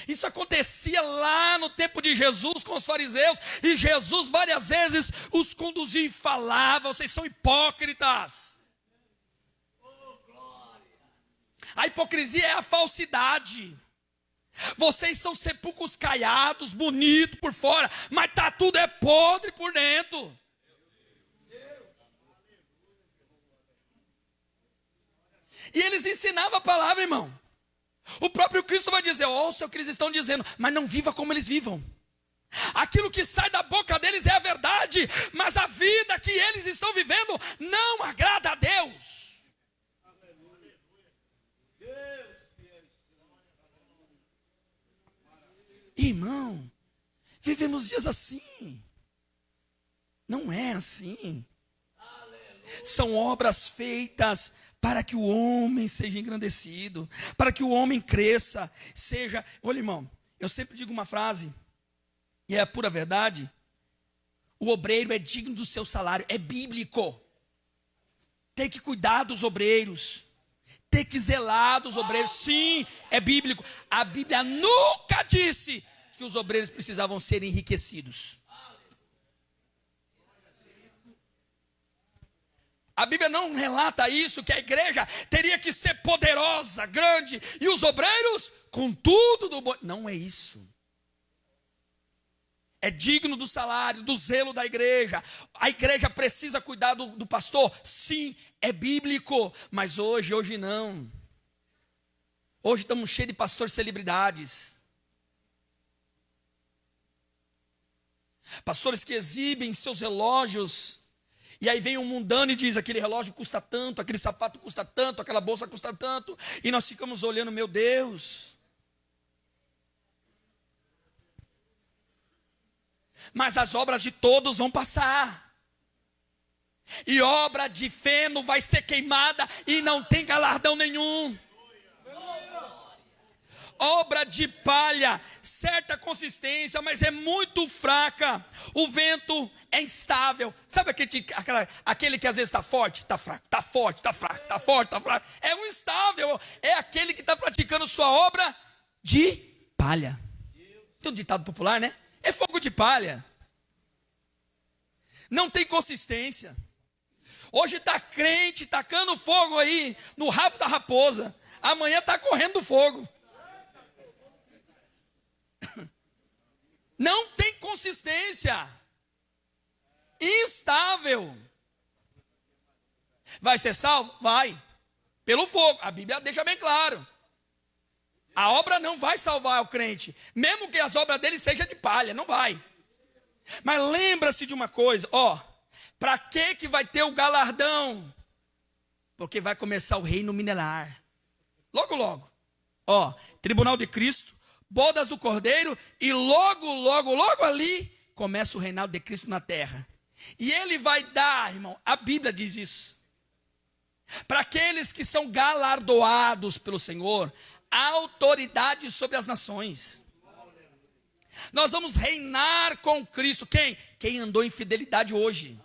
Isso acontecia lá no tempo de Jesus com os fariseus, e Jesus várias vezes os conduzia e falava, vocês são hipócritas. A hipocrisia é a falsidade. Vocês são sepulcros caiados, bonitos por fora, mas tá tudo é podre por dentro. E eles ensinavam a palavra, irmão. O próprio Cristo vai dizer, ouça o que eles estão dizendo, mas não viva como eles vivam. Aquilo que sai da boca deles é a verdade, mas a vida que eles estão vivendo não agrada a Deus. Irmão, vivemos dias assim. Não é assim. São obras feitas para que o homem seja engrandecido, para que o homem cresça, seja... Olha, irmão, eu sempre digo uma frase, e é a pura verdade: o obreiro é digno do seu salário, é bíblico. Tem que cuidar dos obreiros, tem que zelar dos obreiros, sim, é bíblico. A Bíblia nunca disse que os obreiros precisavam ser enriquecidos. A Bíblia não relata isso, que a igreja teria que ser poderosa, grande, e os obreiros com tudo do bom. Não é isso. É digno do salário, do zelo da igreja. A igreja precisa cuidar do pastor? Sim, é bíblico. Mas hoje não. Hoje estamos cheios de pastores celebridades. Pastores que exibem seus relógios. E aí vem um mundano e diz, aquele relógio custa tanto, aquele sapato custa tanto, aquela bolsa custa tanto. E nós ficamos olhando, meu Deus. Mas as obras de todos vão passar. E obra de feno vai ser queimada e não tem galardão nenhum. Obra de palha, certa consistência, mas é muito fraca. O vento é instável. Sabe aquele que às vezes está forte, está fraco, está forte, está fraco, está forte, está fraco. É um instável, é aquele que está praticando sua obra de palha. Tem um ditado popular, né? É fogo de palha. Não tem consistência. Hoje está crente tacando fogo aí no rabo da raposa. Amanhã está correndo do fogo. Não tem consistência. Instável. Vai ser salvo? Vai. Pelo fogo. A Bíblia deixa bem claro. A obra não vai salvar o crente, mesmo que as obras dele sejam de palha, não vai. Mas lembra-se de uma coisa, para que vai ter o galardão? Porque vai começar o reino milenar. Logo, logo. Tribunal de Cristo, bodas do Cordeiro, e logo ali começa o reinado de Cristo na terra. E ele vai dar, irmão, a Bíblia diz isso, para aqueles que são galardoados pelo Senhor, autoridade sobre as nações. Nós vamos reinar com Cristo. Quem andou em fidelidade hoje.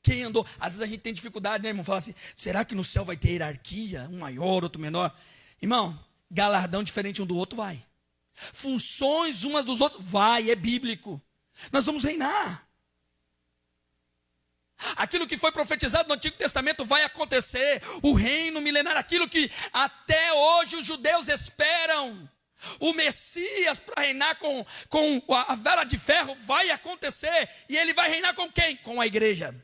Quem andou, às vezes a gente tem dificuldade, né, irmão? Fala assim, será que no céu vai ter hierarquia? Um maior, outro menor. Irmão, galardão diferente um do outro vai. Funções umas dos outros vai, é bíblico. Nós vamos reinar. Aquilo que foi profetizado no Antigo Testamento vai acontecer. O reino milenar, aquilo que até hoje os judeus esperam. O Messias para reinar com a vara de ferro vai acontecer. E ele vai reinar com quem? Com a igreja.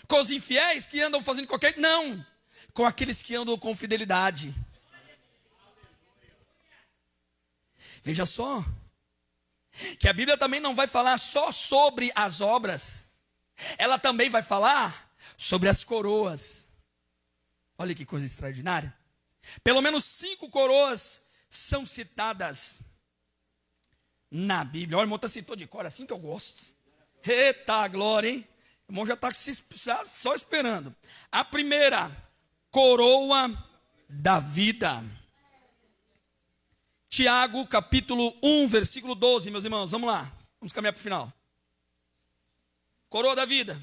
Com os infiéis que andam fazendo qualquer... Não, com aqueles que andam com fidelidade. Veja só, que a Bíblia também não vai falar só sobre as obras. Ela também vai falar sobre as coroas. Olha que coisa extraordinária. Pelo menos 5 coroas são citadas na Bíblia. Olha, o irmão está citou de cor, assim que eu gosto. Eita glória, hein? O irmão já está só esperando. A primeira, coroa da vida. Tiago, capítulo 1, versículo 12, meus irmãos, vamos lá. Vamos caminhar para o final. Coroa da vida.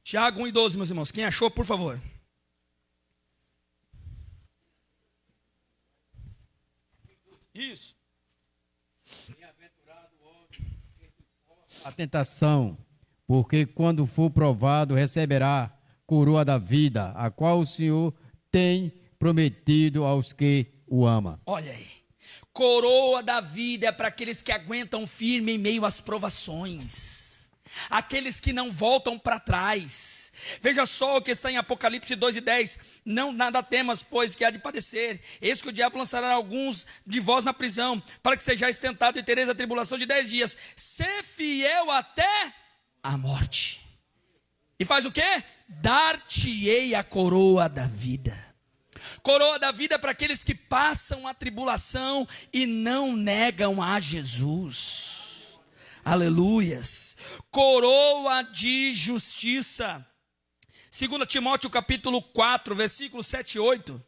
Tiago 1 e 12, meus irmãos. Quem achou, por favor. Isso. A tentação, porque quando for provado, receberá coroa da vida, a qual o Senhor tem prometido aos que o ama. Olha aí. Coroa da vida é para aqueles que aguentam firme em meio às provações. Aqueles que não voltam para trás. Veja só o que está em Apocalipse 2:10. Não nada temas, pois que há de padecer. Eis que o diabo lançará alguns de vós na prisão, para que sejais tentado e tereis a tribulação de 10 dias. Sê fiel até a morte. E faz o quê? Dar-te-ei a coroa da vida. Coroa da vida é para aqueles que passam a tribulação e não negam a Jesus. Aleluias. Coroa de justiça. 2 Timóteo capítulo 4, versículos 7 e 8.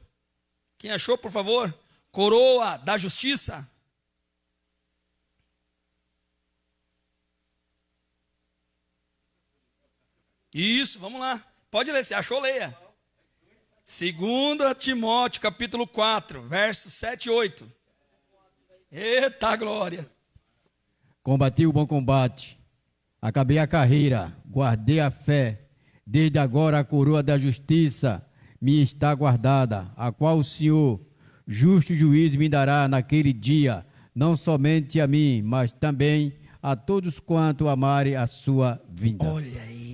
Quem achou, por favor? Coroa da justiça. Isso, vamos lá. Pode ler, se achou, leia. 2 Timóteo capítulo 4, versos 7 e 8. Eita glória. Combati o bom combate, acabei a carreira, guardei a fé. Desde agora a coroa da justiça me está guardada, a qual o Senhor, justo juiz, me dará naquele dia, não somente a mim, mas também a todos quanto amarem a sua vinda. Olha aí.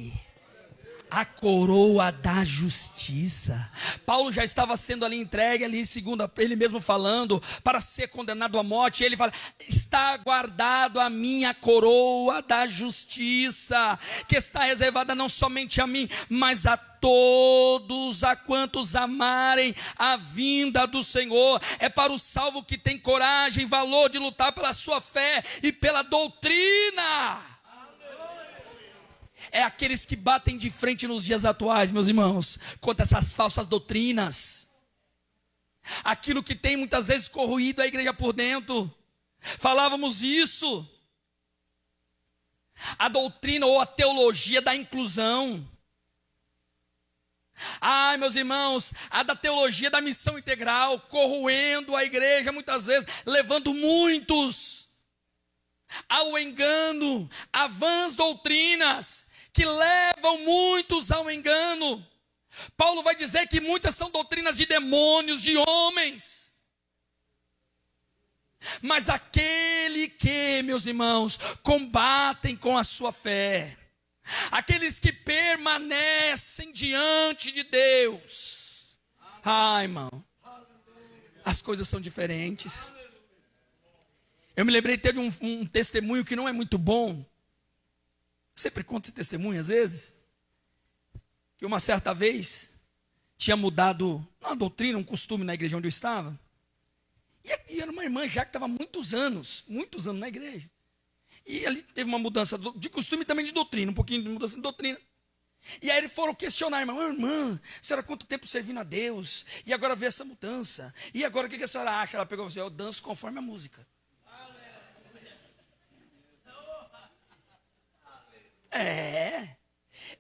A coroa da justiça. Paulo já estava sendo ali entregue, ali segundo ele mesmo falando, para ser condenado à morte. E ele fala: está guardado a minha coroa da justiça, que está reservada não somente a mim, mas a todos a quantos amarem a vinda do Senhor. É para o salvo que tem coragem, valor de lutar pela sua fé e pela doutrina. É aqueles que batem de frente nos dias atuais, meus irmãos, contra essas falsas doutrinas. Aquilo que tem muitas vezes corroído a igreja por dentro. Falávamos isso. A doutrina ou a teologia da inclusão. Ai, meus irmãos, a da teologia da missão integral, corroendo a igreja muitas vezes, levando muitos ao engano, a vãs doutrinas, que levam muitos ao engano. Paulo vai dizer que muitas são doutrinas de demônios, de homens. Mas aquele que, meus irmãos, combatem com a sua fé, aqueles que permanecem diante de Deus, ai, irmão, as coisas são diferentes. Eu me lembrei, teve um testemunho que não é muito bom. Sempre conto esse testemunho às vezes. Que uma certa vez tinha mudado uma doutrina, um costume na igreja onde eu estava. E era uma irmã já que estava muitos anos na igreja. E ali teve uma mudança de costume e também de doutrina, um pouquinho de mudança de doutrina. E aí eles foram questionar a irmã: a senhora há quanto tempo servindo a Deus? E agora vê essa mudança. E agora o que a senhora acha? Ela pegou e falou: eu danço conforme a música.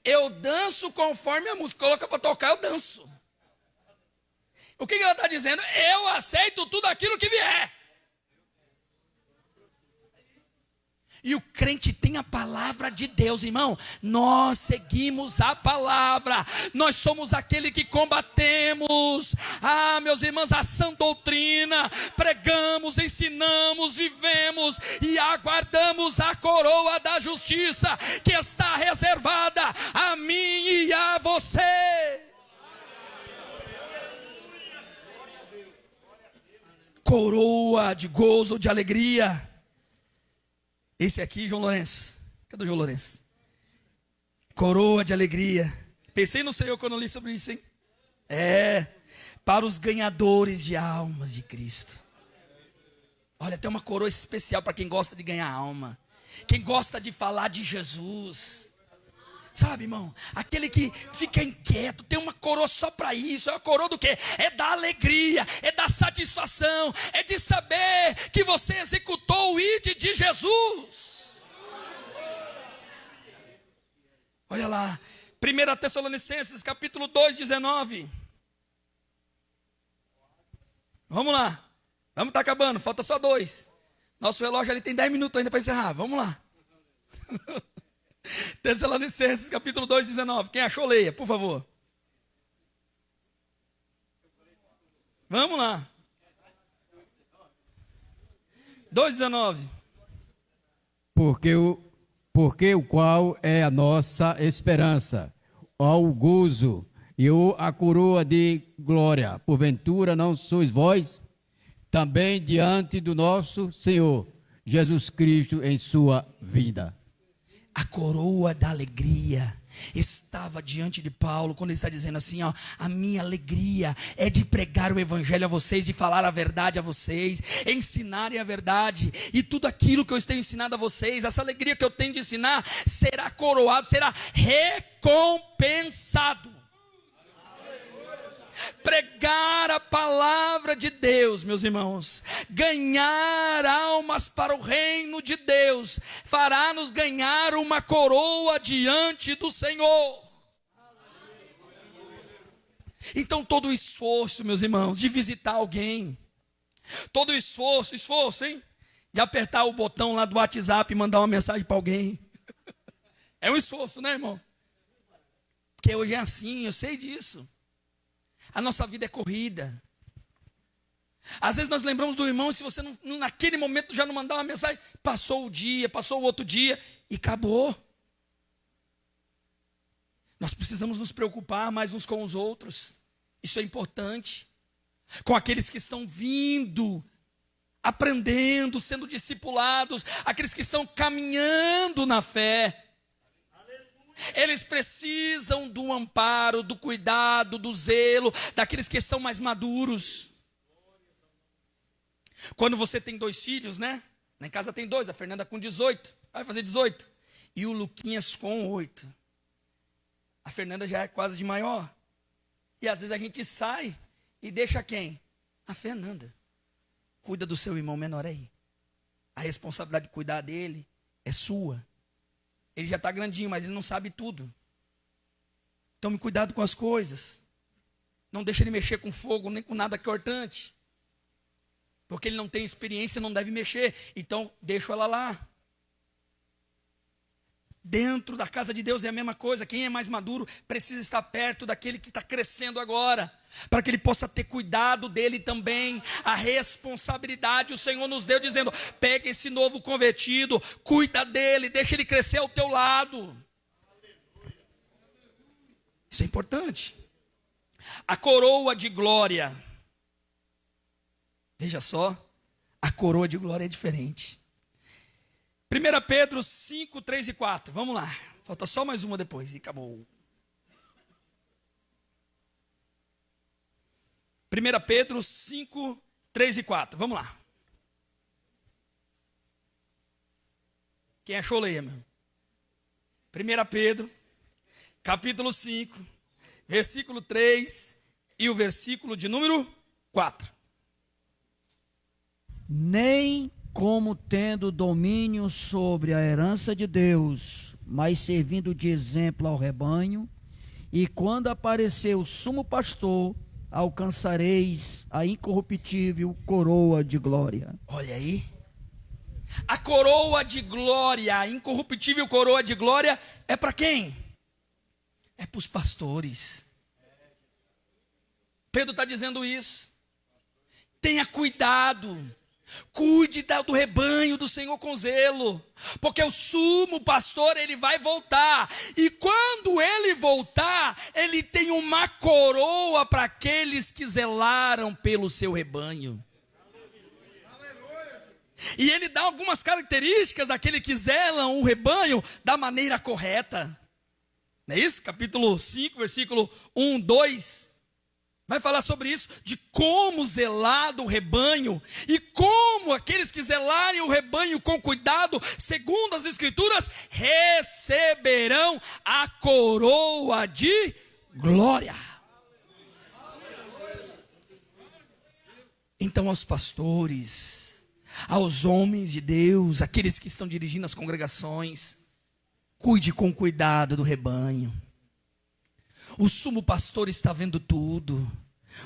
Eu danço conforme a música. Coloca para tocar, eu danço. O que ela está dizendo? Eu aceito tudo aquilo que vier. E o crente tem a palavra de Deus, irmão. Nós seguimos a palavra. Nós somos aquele que combatemos, meus irmãos, a sã doutrina. Pregamos, ensinamos, vivemos e aguardamos a coroa da justiça, que está reservada a mim e a você. Coroa de gozo, de alegria. Esse aqui, João Lourenço. Cadê o João Lourenço? Coroa de alegria. Pensei no Senhor quando li sobre isso, hein? Para os ganhadores de almas de Cristo. Olha, tem uma coroa especial para quem gosta de ganhar alma. Quem gosta de falar de Jesus. Sabe, irmão? Aquele que fica inquieto, tem uma coroa só para isso. É uma coroa do quê? É da alegria, é da satisfação, é de saber que você executou o ID de Jesus. Olha lá, 1 Tessalonicenses capítulo 2, 19. Vamos lá, vamos estar acabando, falta só 2. Nosso relógio ali tem 10 minutos ainda para encerrar, vamos lá. Tessalonicenses capítulo 2, 19. Quem achou, leia, por favor. Vamos lá. 2,19. Porque o qual é a nossa esperança, ao gozo e a coroa de glória. Porventura não sois vós também diante do nosso Senhor Jesus Cristo em sua vinda. A coroa da alegria estava diante de Paulo, quando ele está dizendo assim, ó, a minha alegria é de pregar o evangelho a vocês, de falar a verdade a vocês, ensinarem a verdade, e tudo aquilo que eu tenho ensinado a vocês, essa alegria que eu tenho de ensinar, será coroado, será recompensado. Pregar a palavra de Deus, meus irmãos, ganhar almas para o reino de Deus, fará-nos ganhar uma coroa diante do Senhor. Então todo o esforço, meus irmãos, de visitar alguém, todo o esforço, hein? De apertar o botão lá do WhatsApp e mandar uma mensagem para alguém, é um esforço, né, irmão? Porque hoje é assim, eu sei disso. A nossa vida é corrida. Às vezes nós lembramos do irmão, se você não, naquele momento já não mandar uma mensagem, passou o dia, passou o outro dia e acabou. Nós precisamos nos preocupar mais uns com os outros. Isso é importante. Com aqueles que estão vindo, aprendendo, sendo discipulados, aqueles que estão caminhando na fé. Eles precisam do amparo, do cuidado, do zelo, daqueles que estão mais maduros. Quando você tem 2 filhos, né? Na casa tem 2, a Fernanda com 18, vai fazer 18. E o Luquinhas com 8. A Fernanda já é quase de maior. E às vezes a gente sai e deixa quem? A Fernanda. Cuida do seu irmão menor aí. A responsabilidade de cuidar dele é sua. Ele já está grandinho, mas ele não sabe tudo. Tome cuidado com as coisas. Não deixe ele mexer com fogo, nem com nada cortante. Porque ele não tem experiência, não deve mexer. Então, deixa ela lá. Dentro da casa de Deus é a mesma coisa. Quem é mais maduro precisa estar perto daquele que está crescendo agora, para que ele possa ter cuidado dele também. A responsabilidade o Senhor nos deu, dizendo: pega esse novo convertido, cuida dele, deixa ele crescer ao teu lado. Isso é importante. A coroa de glória, veja só, a coroa de glória é diferente. 1 Pedro 5, 3 e 4, vamos lá, falta só mais uma depois e acabou. 1 Pedro 5, 3 e 4, vamos lá. Quem achou, leia, meu. 1 Pedro, capítulo 5, versículo 3 e o versículo de número 4. Nem como tendo domínio sobre a herança de Deus, mas servindo de exemplo ao rebanho, e quando aparecer o sumo pastor, alcançareis a incorruptível coroa de glória. Olha aí, a coroa de glória, a incorruptível coroa de glória é para quem? É para os pastores. Pedro está dizendo isso. Tenha cuidado. Cuide do rebanho do Senhor com zelo, porque o sumo pastor, ele vai voltar, e quando ele voltar, ele tem uma coroa para aqueles que zelaram pelo seu rebanho. E ele dá algumas características daquele que zelam o rebanho da maneira correta. Não é isso? Capítulo 5, versículo 1, 2. Vai falar sobre isso, de como zelar do rebanho, e como aqueles que zelarem o rebanho com cuidado, segundo as Escrituras, receberão a coroa de glória. Então, aos pastores, aos homens de Deus, aqueles que estão dirigindo as congregações, cuide com cuidado do rebanho. O sumo pastor está vendo tudo,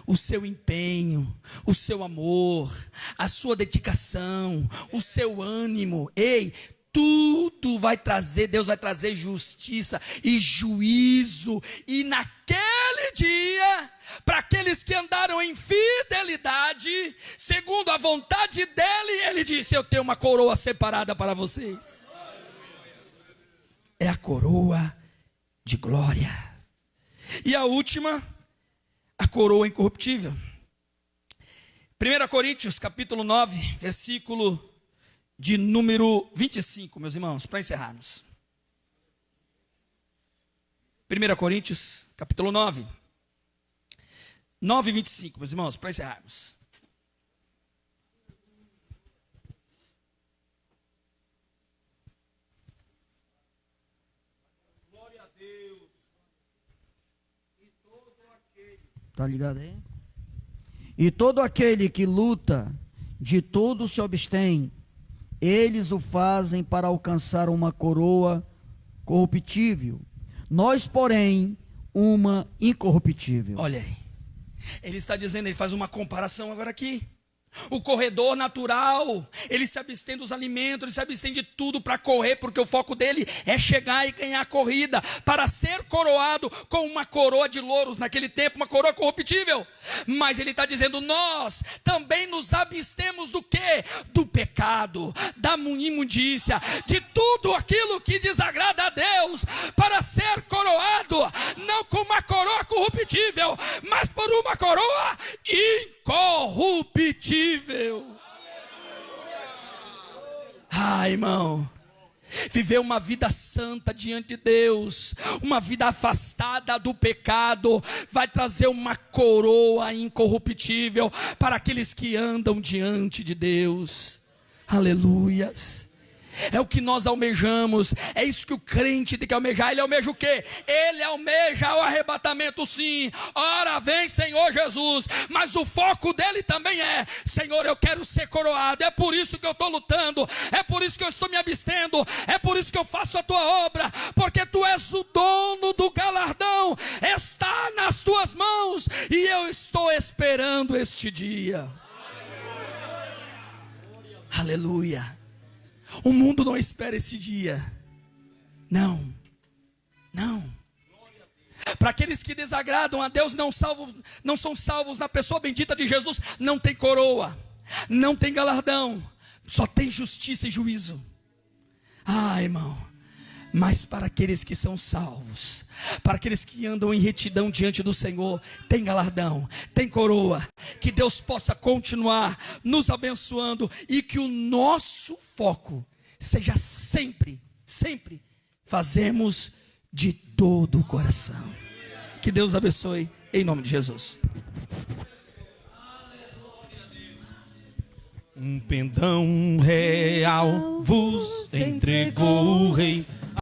o seu empenho, o seu amor, a sua dedicação, o seu ânimo. Ei, tudo vai trazer, Deus vai trazer justiça e juízo. E naquele dia, para aqueles que andaram em fidelidade, segundo a vontade dele, ele disse: eu tenho uma coroa separada para vocês. É a coroa de glória. E a última, a coroa incorruptível. 1 Coríntios capítulo 9, versículo de número 25, meus irmãos, para encerrarmos. 1 Coríntios capítulo 9, 25, meus irmãos, para encerrarmos. Glória a Deus. E todo aquele Está ligado aí? E todo aquele que luta, de tudo se abstém, eles o fazem para alcançar uma coroa corruptível. Nós, porém, uma incorruptível. Olha aí, ele está dizendo, ele faz uma comparação agora aqui. O corredor natural, ele se abstém dos alimentos, ele se abstém de tudo para correr, porque o foco dele é chegar e ganhar a corrida, para ser coroado com uma coroa de louros, naquele tempo, uma coroa corruptível. Mas ele está dizendo, nós também nos abstemos do quê? Do pecado, da imundícia, de tudo aquilo que desagrada a Deus, para ser coroado, não com uma coroa corruptível, mas por uma coroa incorruptível. Ah, irmão, viver uma vida santa diante de Deus, uma vida afastada do pecado, vai trazer uma coroa incorruptível para aqueles que andam diante de Deus. Aleluias. É o que nós almejamos, é isso que o crente tem que almejar. Ele almeja o quê? Ele almeja o arrebatamento, sim. Ora vem, Senhor Jesus. Mas o foco dele também é: Senhor, eu quero ser coroado. É por isso que eu estou lutando, é por isso que eu estou me abstendo, é por isso que eu faço a tua obra, porque tu és o dono do galardão, está nas tuas mãos, e eu estou esperando este dia. Aleluia. O mundo não espera esse dia. Não. Para aqueles que desagradam a Deus, não são salvos na pessoa bendita de Jesus, não tem coroa, não tem galardão, só tem justiça e juízo. Ah, irmão. Mas para aqueles que são salvos, para aqueles que andam em retidão diante do Senhor, tem galardão, tem coroa. Que Deus possa continuar nos abençoando e que o nosso foco seja sempre fazemos de todo o coração. Que Deus abençoe em nome de Jesus. Um pendão real vos entregou o rei.